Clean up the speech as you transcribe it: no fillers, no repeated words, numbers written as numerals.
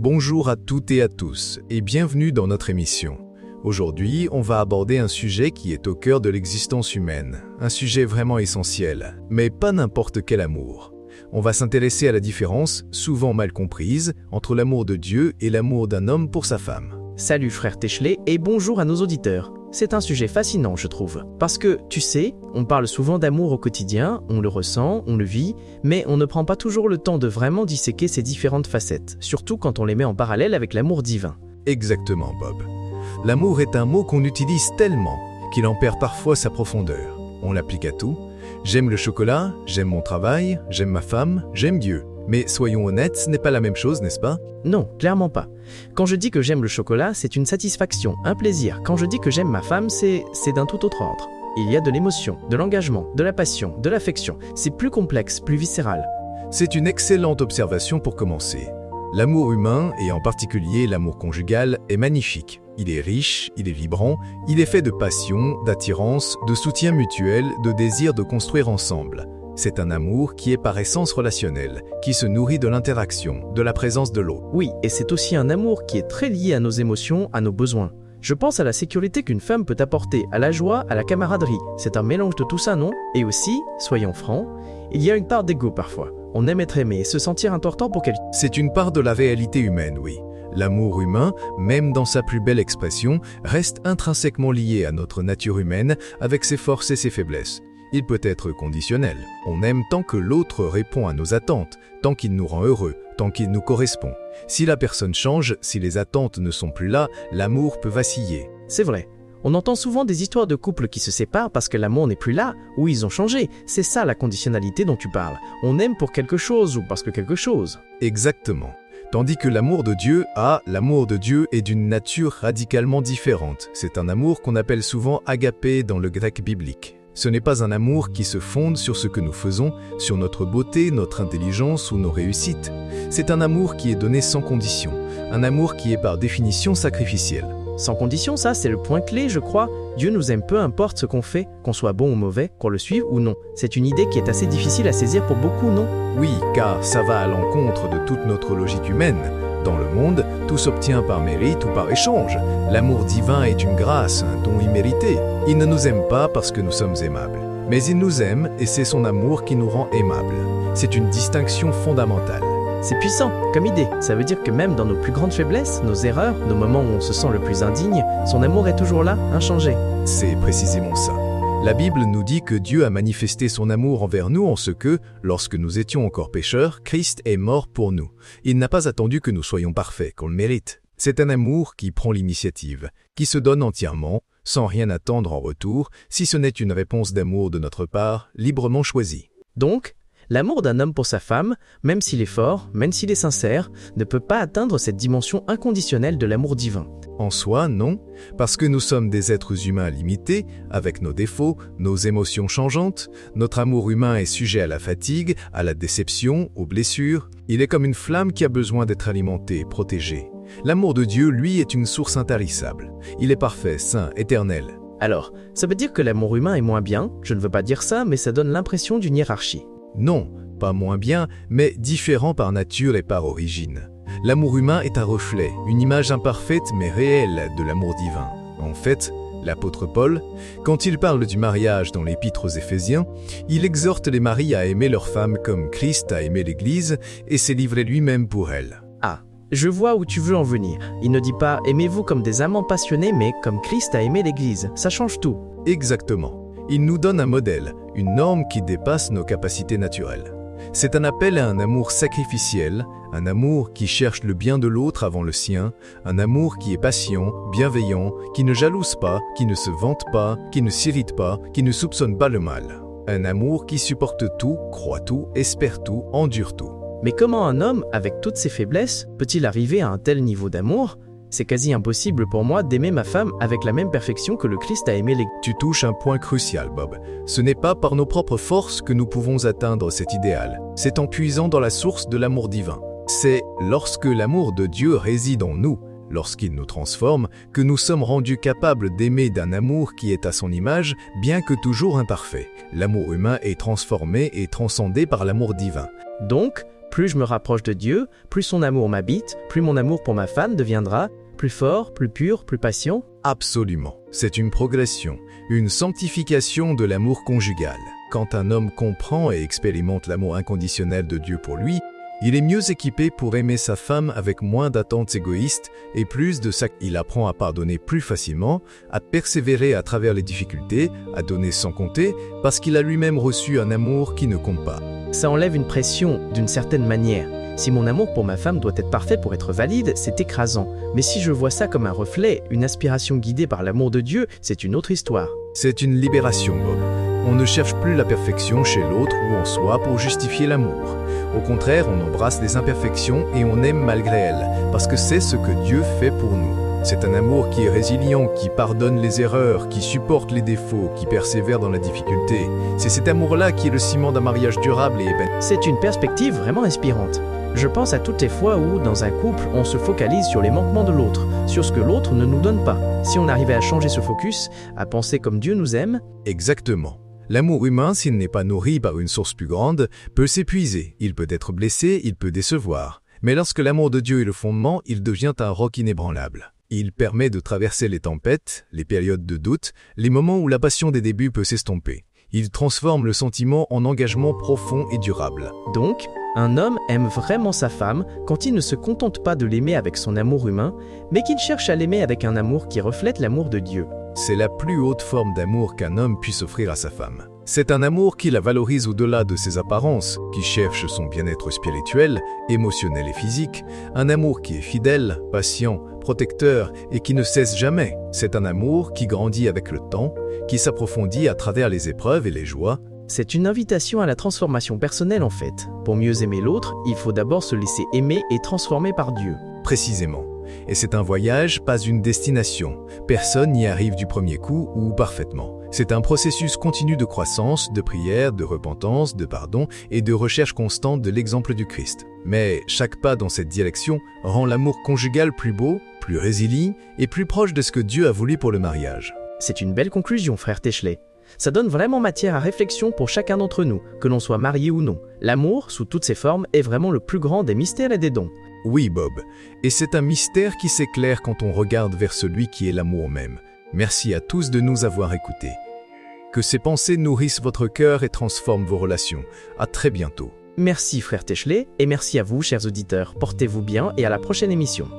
Bonjour à toutes et à tous et bienvenue dans notre émission. Aujourd'hui, on va aborder un sujet qui est au cœur de l'existence humaine, un sujet vraiment essentiel, mais pas n'importe quel amour. On va s'intéresser à la différence, souvent mal comprise, entre l'amour de Dieu et l'amour d'un homme pour sa femme. Salut frère Téchelet et bonjour à nos auditeurs. C'est un sujet fascinant, je trouve. Parce que, tu sais, on parle souvent d'amour au quotidien, on le ressent, on le vit, mais on ne prend pas toujours le temps de vraiment disséquer ces différentes facettes, surtout quand on les met en parallèle avec l'amour divin. Exactement, Bob. L'amour est un mot qu'on utilise tellement qu'il en perd parfois sa profondeur. On l'applique à tout. J'aime le chocolat, j'aime mon travail, j'aime ma femme, j'aime Dieu. Mais soyons honnêtes, ce n'est pas la même chose, n'est-ce pas? Non, clairement pas. Quand je dis que j'aime le chocolat, c'est une satisfaction, un plaisir. Quand je dis que j'aime ma femme, c'est d'un tout autre ordre. Il y a de l'émotion, de l'engagement, de la passion, de l'affection. C'est plus complexe, plus viscéral. C'est une excellente observation pour commencer. L'amour humain, et en particulier l'amour conjugal, est magnifique. Il est riche, il est vibrant, il est fait de passion, d'attirance, de soutien mutuel, de désir de construire ensemble. C'est un amour qui est par essence relationnel, qui se nourrit de l'interaction, de la présence de l'autre. Oui, et c'est aussi un amour qui est très lié à nos émotions, à nos besoins. Je pense à la sécurité qu'une femme peut apporter, à la joie, à la camaraderie. C'est un mélange de tout ça, non? Et aussi, soyons francs, il y a une part d'ego parfois. On aime être aimé et se sentir important pour quelqu'un. C'est une part de la réalité humaine, oui. L'amour humain, même dans sa plus belle expression, reste intrinsèquement lié à notre nature humaine avec ses forces et ses faiblesses. Il peut être conditionnel. On aime tant que l'autre répond à nos attentes, tant qu'il nous rend heureux, tant qu'il nous correspond. Si la personne change, si les attentes ne sont plus là, l'amour peut vaciller. C'est vrai. On entend souvent des histoires de couples qui se séparent parce que l'amour n'est plus là, ou ils ont changé. C'est ça la conditionnalité dont tu parles. On aime pour quelque chose ou parce que quelque chose. Exactement. Tandis que l'amour de Dieu est d'une nature radicalement différente. C'est un amour qu'on appelle souvent agapé dans le grec biblique. Ce n'est pas un amour qui se fonde sur ce que nous faisons, sur notre beauté, notre intelligence ou nos réussites. C'est un amour qui est donné sans condition, un amour qui est par définition sacrificiel. Sans condition, ça c'est le point clé, je crois. Dieu nous aime peu importe ce qu'on fait, qu'on soit bon ou mauvais, qu'on le suive ou non. C'est une idée qui est assez difficile à saisir pour beaucoup, non? Oui, car ça va à l'encontre de toute notre logique humaine. Dans le monde, tout s'obtient par mérite ou par échange. L'amour divin est une grâce, un don immérité. Il ne nous aime pas parce que nous sommes aimables. Mais il nous aime et c'est son amour qui nous rend aimables. C'est une distinction fondamentale. C'est puissant comme idée. Ça veut dire que même dans nos plus grandes faiblesses, nos erreurs, nos moments où on se sent le plus indigne, son amour est toujours là, inchangé. C'est précisément ça. La Bible nous dit que Dieu a manifesté son amour envers nous en ce que, lorsque nous étions encore pécheurs, Christ est mort pour nous. Il n'a pas attendu que nous soyons parfaits, qu'on le mérite. C'est un amour qui prend l'initiative, qui se donne entièrement, sans rien attendre en retour, si ce n'est une réponse d'amour de notre part, librement choisie. Donc, l'amour d'un homme pour sa femme, même s'il est fort, même s'il est sincère, ne peut pas atteindre cette dimension inconditionnelle de l'amour divin. En soi, non, parce que nous sommes des êtres humains limités, avec nos défauts, nos émotions changeantes. Notre amour humain est sujet à la fatigue, à la déception, aux blessures. Il est comme une flamme qui a besoin d'être alimentée, protégée. L'amour de Dieu, lui, est une source intarissable. Il est parfait, saint, éternel. Alors, ça veut dire que l'amour humain est moins bien? Je ne veux pas dire ça, mais ça donne l'impression d'une hiérarchie. Non, pas moins bien, mais différent par nature et par origine. L'amour humain est un reflet, une image imparfaite mais réelle de l'amour divin. En fait, l'apôtre Paul, quand il parle du mariage dans l'épître aux Éphésiens, il exhorte les maris à aimer leurs femmes comme Christ a aimé l'Église et s'est livré lui-même pour elle. Ah, je vois où tu veux en venir. Il ne dit pas « aimez-vous comme des amants passionnés », mais « comme Christ a aimé l'Église ». Ça change tout. Exactement. Il nous donne un modèle, une norme qui dépasse nos capacités naturelles. C'est un appel à un amour sacrificiel, un amour qui cherche le bien de l'autre avant le sien, un amour qui est patient, bienveillant, qui ne jalouse pas, qui ne se vante pas, qui ne s'irrite pas, qui ne soupçonne pas le mal. Un amour qui supporte tout, croit tout, espère tout, endure tout. Mais comment un homme, avec toutes ses faiblesses, peut-il arriver à un tel niveau d'amour? C'est quasi impossible pour moi d'aimer ma femme avec la même perfection que le Christ a aimé l'Église. Tu touches un point crucial, Bob. Ce n'est pas par nos propres forces que nous pouvons atteindre cet idéal. C'est en puisant dans la source de l'amour divin. C'est lorsque l'amour de Dieu réside en nous, lorsqu'il nous transforme, que nous sommes rendus capables d'aimer d'un amour qui est à son image, bien que toujours imparfait. L'amour humain est transformé et transcendé par l'amour divin. Donc, Plus je me rapproche de Dieu, plus son amour m'habite, plus mon amour pour ma femme deviendra plus fort, plus pur, plus patient. Absolument. C'est une progression, une sanctification de l'amour conjugal. Quand un homme comprend et expérimente l'amour inconditionnel de Dieu pour lui, il est mieux équipé pour aimer sa femme avec moins d'attentes égoïstes et plus de ça. Il apprend à pardonner plus facilement, à persévérer à travers les difficultés, à donner sans compter, parce qu'il a lui-même reçu un amour qui ne compte pas. Ça enlève une pression, d'une certaine manière. Si mon amour pour ma femme doit être parfait pour être valide, c'est écrasant. Mais si je vois ça comme un reflet, une aspiration guidée par l'amour de Dieu, c'est une autre histoire. C'est une libération, Bob. On ne cherche plus la perfection chez l'autre ou en soi pour justifier l'amour. Au contraire, on embrasse les imperfections et on aime malgré elles, parce que c'est ce que Dieu fait pour nous. C'est un amour qui est résilient, qui pardonne les erreurs, qui supporte les défauts, qui persévère dans la difficulté. C'est cet amour-là qui est le ciment d'un mariage durable et épanoui. C'est une perspective vraiment inspirante. Je pense à toutes les fois où, dans un couple, on se focalise sur les manquements de l'autre, sur ce que l'autre ne nous donne pas. Si on arrivait à changer ce focus, à penser comme Dieu nous aime... Exactement. L'amour humain, s'il n'est pas nourri par une source plus grande, peut s'épuiser, il peut être blessé, il peut décevoir. Mais lorsque l'amour de Dieu est le fondement, il devient un roc inébranlable. Il permet de traverser les tempêtes, les périodes de doute, les moments où la passion des débuts peut s'estomper. Il transforme le sentiment en engagement profond et durable. Donc, un homme aime vraiment sa femme quand il ne se contente pas de l'aimer avec son amour humain, mais qu'il cherche à l'aimer avec un amour qui reflète l'amour de Dieu. C'est la plus haute forme d'amour qu'un homme puisse offrir à sa femme. C'est un amour qui la valorise au-delà de ses apparences, qui cherche son bien-être spirituel, émotionnel et physique, un amour qui est fidèle, patient, protecteur et qui ne cesse jamais. C'est un amour qui grandit avec le temps, qui s'approfondit à travers les épreuves et les joies. C'est une invitation à la transformation personnelle en fait. Pour mieux aimer l'autre, il faut d'abord se laisser aimer et transformer par Dieu. Précisément. Et c'est un voyage, pas une destination. Personne n'y arrive du premier coup ou parfaitement. C'est un processus continu de croissance, de prière, de repentance, de pardon et de recherche constante de l'exemple du Christ. Mais chaque pas dans cette direction rend l'amour conjugal plus beau, plus résilient et plus proche de ce que Dieu a voulu pour le mariage. C'est une belle conclusion, frère Téchelet. Ça donne vraiment matière à réflexion pour chacun d'entre nous, que l'on soit marié ou non. L'amour, sous toutes ses formes, est vraiment le plus grand des mystères et des dons. Oui, Bob, et c'est un mystère qui s'éclaire quand on regarde vers celui qui est l'amour même. Merci à tous de nous avoir écoutés. Que ces pensées nourrissent votre cœur et transforment vos relations. À très bientôt. Merci, frère Téchelet, et merci à vous, chers auditeurs. Portez-vous bien et à la prochaine émission.